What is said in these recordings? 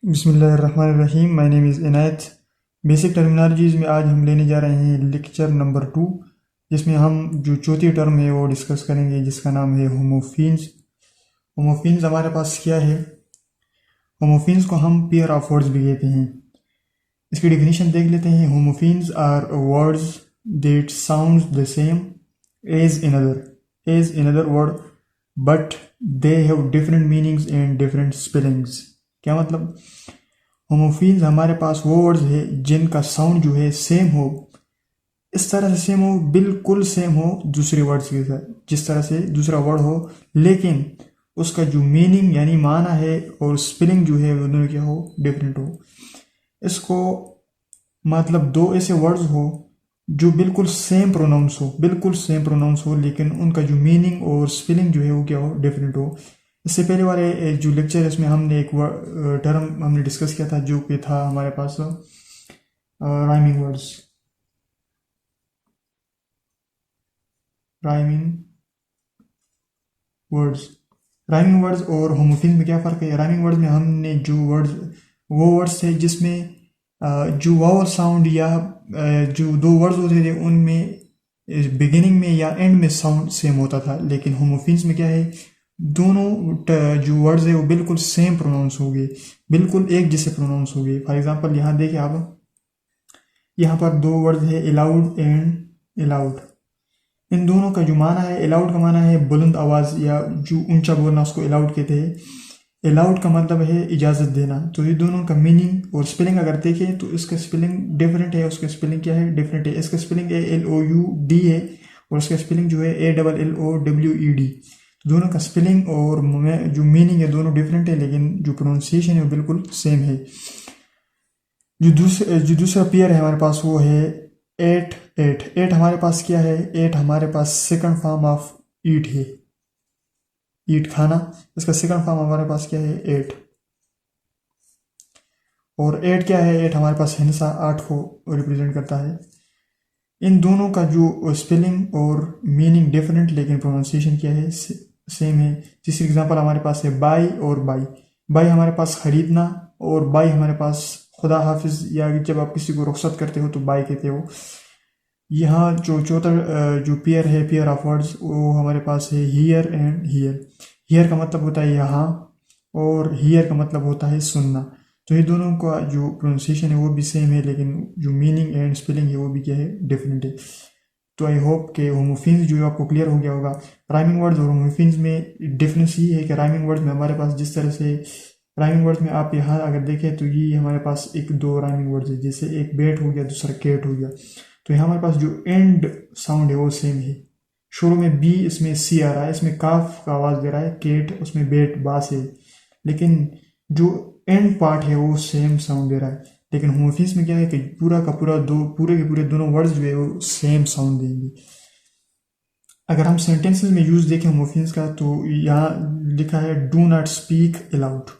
बिस्मिल्लाहिर्रहमानिर्रहीम। My name is Inayat. Basic terminologies में आज हम लेने जा रहे हैं लेक्चर नंबर 2, जिसमें हम जो चौथी टर्म है वो डिस्कस करेंगे, जिसका नाम है होमोफीन्स। होमोफीन्स हमारे पास क्या है? होमोफीन्स को हम पेयर ऑफ वर्ड्स भी कहते हैं। इसकी डेफिनेशन देख लेते हैं। Homophones are words that sounds the same as in other word but they have different meanings and different spellings. क्या मतलब? होमोफीन्स हमारे पास वो वर्ड्स है जिनका साउंड जो है सेम हो, इस तरह से सेम हो, बिल्कुल सेम हो दूसरे वर्ड्स के साथ, जिस तरह से दूसरा वर्ड हो, लेकिन उसका जो मीनिंग यानी माना है और स्पेलिंग जो है वो दोनों क्या हो, डिफरेंट हो। इसको मतलब दो ऐसे वर्ड्स हो जो बिल्कुल सेम प्रोनाउंस हो लेकिन उनका जो मीनिंग और स्पेलिंग जो है वो क्या हो, डिफरेंट हो। इससे पहले वाले जो लेक्चर है इसमें हमने एक टर्म हमने डिस्कस किया था जो कि था हमारे पास राइमिंग वर्ड्स और होमोफिन्स में क्या फ़र्क है? राइमिंग वर्ड्स में हमने जो वर्ड्स वो वर्ड्स थे जिसमें जो वावल साउंड या जो दो वर्ड्स होते थे उनमें बिगिनिंग में या एंड में साउंड सेम होता था, लेकिन होमोफिन्स में क्या है, दोनों जो वर्ड्स है वो बिल्कुल सेम प्रोनाउंस हो गए, बिल्कुल एक जैसे प्रोनाउंस हो गए। फॉर एग्जांपल यहाँ देखिए आप, यहाँ पर दो वर्ड्स है अलाउड एंड अलाउड। इन दोनों का जो माना है, अलाउड का माना है बुलंद आवाज़ या जो ऊंचा बोलना, उसको अलाउड कहते हैं। अलाउड का मतलब है इजाज़त देना। तो ये दोनों का मीनिंग और स्पेलिंग अगर देखें तो इसका स्पेलिंग डिफरेंट है, उसका स्पेलिंग क्या है, डिफरेंट है। इसका स्पेलिंग ALOUD है और उसका स्पेलिंग जो है ALLOWED। दोनों का स्पेलिंग और जो मीनिंग है दोनों डिफरेंट है, लेकिन जो प्रोनाउंसिएशन है वो बिल्कुल सेम है। जो दूसरा पेयर है हमारे पास वो है एट हमारे पास क्या है? एट हमारे पास सेकंड फॉर्म ऑफ ईट है, ईट खाना। इसका सेकंड फॉर्म हमारे पास क्या है? एट। और एट क्या है? एट हमारे पास हिंसा, आठ को रिप्रेजेंट करता है। इन दोनों का जो स्पेलिंग और मीनिंग डिफरेंट, लेकिन प्रोनाउंसिएशन क्या है? सेम है। तीसरी एग्जांपल हमारे पास है बाई और बाई। बाई हमारे पास खरीदना और बाई हमारे पास खुदा हाफिज, या जब आप किसी को रुखसत करते हो तो बाई कहते हो। यहाँ जो चौथा जो पेयर है, पेयर ऑफ वर्ड्स, वो हमारे पास है हियर एंड हियर। हियर का मतलब होता है यहाँ और हियर का मतलब होता है सुनना। तो ये दोनों का जो प्रोनाउंसिएशन है वो भी सेम है, लेकिन जो मीनिंग एंड स्पेलिंग है वो भी क्या है, डिफरेंट है। तो आई होप कि होमोफिन्स जो आपको क्लियर हो गया होगा। राइमिंग वर्ड्स और होमोफिन्स में डिफरेंस ये है कि राइमिंग वर्ड्स में हमारे पास जिस तरह से राइमिंग वर्ड्स में आप यहाँ अगर देखें तो ये हमारे पास एक दो राइमिंग वर्ड्स है, जैसे एक बेट हो गया, दूसरा केट हो गया। तो यहाँ हमारे पास जो एंड साउंड है वो सेम है। शुरू में बी, इसमें सी आ रहा है, इसमें काफ का आवाज़ दे रहा है, केट, उसमें बेट बास है, लेकिन जो एंड पार्ट है वो सेम साउंड दे रहा है। लेकिन होमोफिन्स में क्या है कि पूरा का पूरा पूरे के पूरे दोनों वर्ड्स जो है वो सेम साउंड देंगे। अगर हम सेंटेंसेस में यूज देखें होमोफिन्स का, तो यहाँ लिखा है डू नॉट स्पीक अलाउड,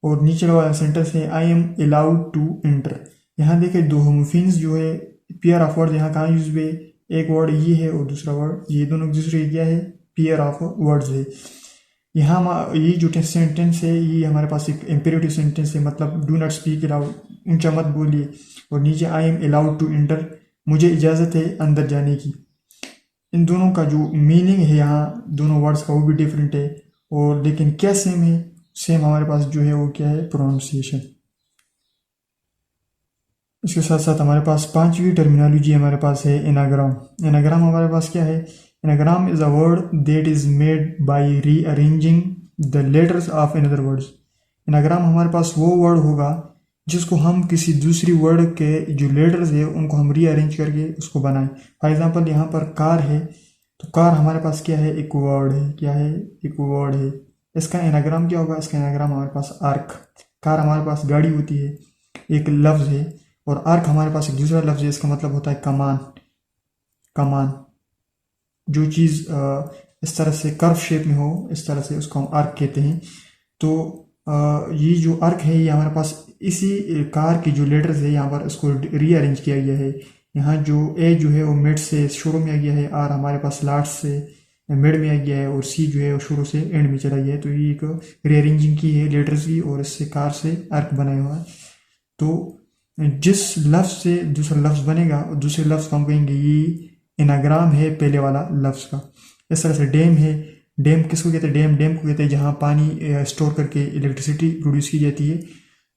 और नीचे वाला सेंटेंस है I am allowed to enter. यहाँ देखें दो होमोफिन्स जो है पेयर ऑफ वर्ड यहाँ कहाँ यूज हुए? एक वर्ड ये है और दूसरा वर्ड ये, दोनों दूसरे क्या है? पेयर ऑफ वर्ड्स है। यहाँ ये जो सेंटेंस है ये हमारे पास एक इम्पेरेटिव सेंटेंस है, मतलब डू नॉट स्पीक अलाउड, ऊंचा मत बोलिए, और नीचे I am allowed to enter, मुझे इजाज़त है अंदर जाने की। इन दोनों का जो मीनिंग है यहाँ दोनों वर्ड्स का वो भी डिफरेंट है, और लेकिन क्या सेम है? सेम हमारे पास जो है वो क्या है? प्रोनाउंसिएशन। इसके साथ साथ हमारे पास पांचवी टर्मिनोलॉजी हमारे पास है एनाग्राम। एनाग्राम हमारे पास क्या है? Anagram is a word that is made by rearranging the letters of another words. Anagram हमारे पास वो वर्ड होगा जिसको हम किसी दूसरी वर्ड के जो लेटर्स है उनको हम रीअरेंज करके उसको बनाएं। फॉर एग्जांपल यहाँ पर कार है, तो कार हमारे पास क्या है? एक वर्ड है। क्या है? एक वर्ड है। इसका एनाग्राम क्या होगा? इसका एनाग्राम हमारे पास आर्क। कार हमारे पास गाड़ी होती है, एक लफ्ज़ है, और आर्क हमारे पास एक दूसरा लफ्ज़ है, इसका मतलब होता है कमान। कमान, जो चीज़ इस तरह से कर्व शेप में हो, इस तरह से उसको हम आर्क कहते हैं। तो ये जो आर्क है ये हमारे पास इसी कार की जो लेटर्स है यहाँ पर इसको रीअरेंज किया गया है। यहाँ जो ए जो है वो मिड से शुरू में आ गया है, आर हमारे पास लास्ट से, मिड में आ गया है, और सी जो है वो शुरू से एंड में चला गया है। तो ये एक रीअरेंजिंग की है लेटर्स की, और इससे कार से अर्क बनाया हुआ है। तो जिस लफ्ज से दूसरा लफ्ज बनेगा, दूसरे लफ्ज को हम कहेंगे ये एनाग्राम है पहले वाला लफ्ज का। इस तरह से डैम है, डैम किसको कहते हैं? डैम को कहते हैं जहाँ पानी स्टोर करके इलेक्ट्रिसिटी प्रोड्यूस की जाती है।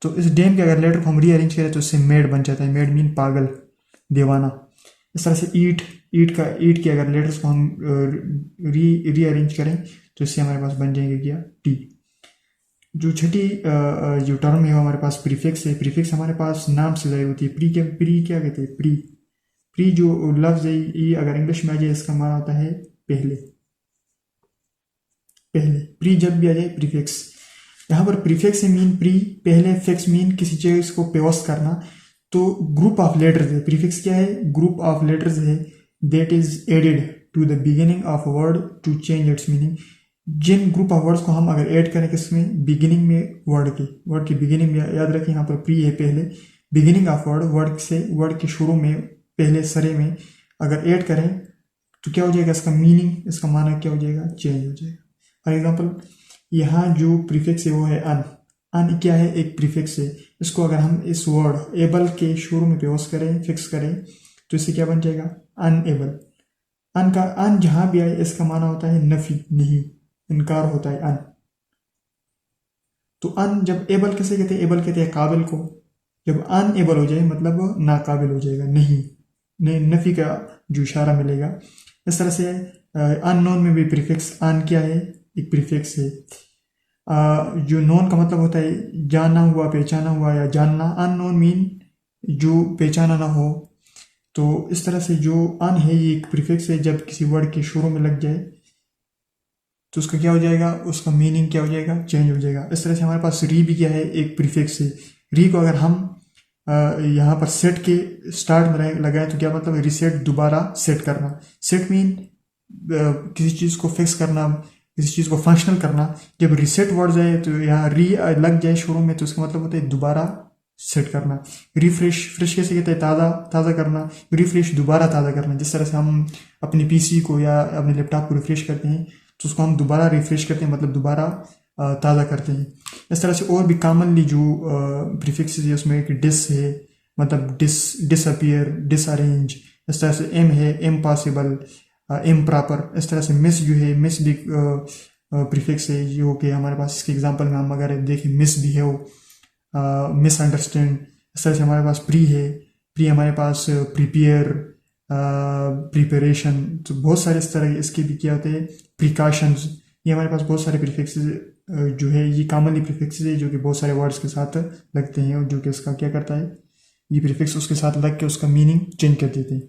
तो इस डैम के अगर लेटर को हम रीअरेंज करें तो इससे मेड बन जाता है। मेड मीन पागल, दीवाना। इस तरह से ईट के अगर लेटर्स को हम रीअरेंज करें तो इससे हमारे पास बन जाएंगे क्या? टी। जो छठी जो टर्म है वो हमारे पास प्रीफिक्स है। प्रीफिक्स हमारे पास नाम से जारी होती है। प्री क्या कहते हैं? प्री जो लफ्ज है ये अगर इंग्लिश में आ जाए इसका माना होता है पहले। प्री जब भी आ जाए प्रीफिक्स। यहाँ पर प्रीफिक्स से मीन प्री, पहले, फिक्स मीन किसी चीज को पेवस करना। तो ग्रुप ऑफ लेटर्स है। प्रीफिक्स क्या है? ग्रुप ऑफ लेटर्स है that is added to the beginning of word to change its meaning. जिन ग्रुप ऑफ वर्ड्स को हम अगर ऐड करें किसमें? बिगिनिंग में, वर्ड की बिगिनिंग में। याद रखें यहाँ पर प्री है पहले, बिगिनिंग ऑफ वर्ड के शुरू में, पहले सरे में अगर ऐड करें तो क्या हो जाएगा? इसका मीनिंग, इसका माना क्या हो जाएगा? चेंज हो जाएगा। फॉर एग्जाम्पल यहाँ जो प्रीफिक्स है वो है अन। अन क्या है? एक प्रीफिक्स है। इसको अगर हम इस वर्ड एबल के शुरू में पेवस करें, फिक्स करें, तो इससे क्या बन जाएगा? अनएबल। अन जहां भी आए इसका माना होता है नफी, नहीं, इनकार होता है अन। तो अन जब एबल किसे कहते हैं? एबल कहते हैं काबिल को। जब अनएबल हो जाए मतलब नाकाबिल हो जाएगा, नहीं, नफी का जो इशारा मिलेगा। इस तरह से अननोन में भी प्रीफिक्स अन क्या है? एक प्रीफिक्स है। जो नोन का मतलब होता है जाना हुआ, पहचाना हुआ या जानना। अननोन मीन जो पहचाना ना हो। तो इस तरह से जो अन है ये एक प्रीफिक्स है। जब किसी वर्ड के शुरू में लग जाए तो उसका क्या हो जाएगा? उसका मीनिंग क्या हो जाएगा? चेंज हो जाएगा। इस तरह से हमारे पास री भी क्या है? एक प्रीफिक्स है। री को अगर हम यहाँ पर सेट के स्टार्ट में लगाएं तो क्या मतलब? रिसेट, दोबारा सेट करना। सेट मीन किसी चीज को फिक्स करना, किसी चीज को फंक्शनल करना। जब रिसेट वर्ड जाए तो यहाँ री लग जाए शुरू में तो उसका मतलब होता है दोबारा सेट करना। रिफ्रेश, फ्रेश कैसे कहते हैं? ताज़ा करना। रिफ्रेश, दोबारा ताज़ा करना। जिस तरह से हम अपने पीसी को या अपने लैपटॉप को रिफ्रेश करते हैं तो उसको हम दोबारा रिफ्रेश करते हैं, मतलब दोबारा ताज़ा करते हैं। इस तरह से और भी कॉमनली जो प्रीफिक्सेस है उसमें एक डिस है, मतलब डिसअपियर, डिसअरेंज। इस तरह से एम है, इम्पॉसिबल, इम्प्रॉपर। इस तरह से मिस जो है, मिस भी प्रीफिक्स है जो कि हमारे पास इसके एग्जांपल में हम अगर देखें मिस भी है वो, मिसअंडरस्टैंड। इस तरह से हमारे पास प्री है। प्री हमारे पास प्रिपेयर, प्रिपरेशन। तो बहुत सारे इस तरह इसके भी क्या होते हैं? प्रिकॉशंस। ये हमारे पास बहुत सारे प्रीफिक्सेस जो है ये कॉमनली प्रीफिक्सेस है जो कि बहुत सारे वर्ड्स के साथ लगते हैं और जो कि उसका क्या करता है? ये प्रीफिक्स उसके साथ लग के उसका मीनिंग चेंज कर देते हैं।